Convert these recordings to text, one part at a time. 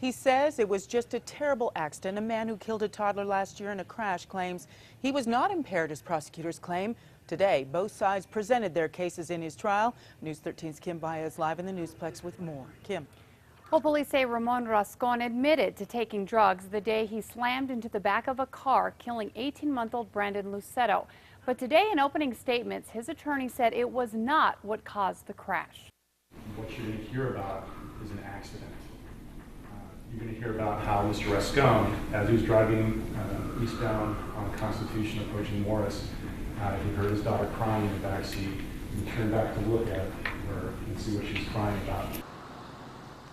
He says it was just a terrible accident. A man who killed a toddler last year in a crash claims he was not impaired, as prosecutors claim. Today, both sides presented their cases in his trial. News 13's Kim Baez live in the Newsplex with more. Kim. Well, police say Ramon Rascon admitted to taking drugs the day he slammed into the back of a car, killing 18-month-old Brandon Luceto. But today, in opening statements, his attorney said it was not what caused the crash. What you're going to hear about is an accident. You're going to hear about how Mr. Rascon, as he was driving eastbound on Constitution approaching Morris, he heard his daughter crying in the back seat. He turned back to look at her and see what she was crying about.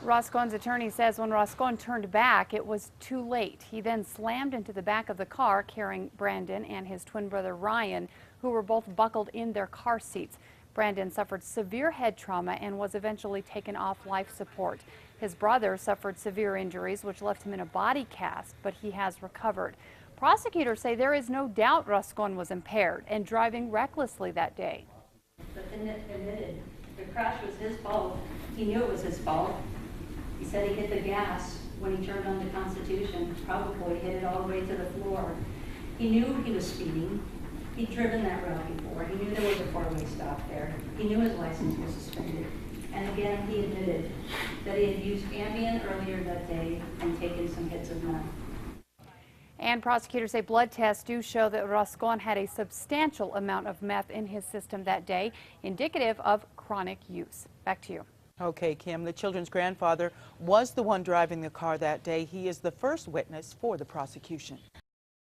Rascon's attorney says when Rascon turned back, it was too late. He then slammed into the back of the car, carrying Brandon and his twin brother Ryan, who were both buckled in their car seats. Brandon suffered severe head trauma and was eventually taken off life support. His brother suffered severe injuries, which left him in a body cast, but he has recovered. Prosecutors say there is no doubt Rascon was impaired and driving recklessly that day. But admitted the crash was his fault. He knew it was his fault. He said he hit the gas when he turned onto Constitution. Probably hit it all the way to the floor. He knew he was speeding. He'd driven that route before. He knew there was a four-way stop there. He knew his license was suspended. And again, he admitted that he had used Ambien earlier that day and taken some hits of meth. And prosecutors say blood tests do show that Rascon had a substantial amount of meth in his system that day, indicative of chronic use. Back to you. Okay, Kim, the children's grandfather was the one driving the car that day. He is the first witness for the prosecution.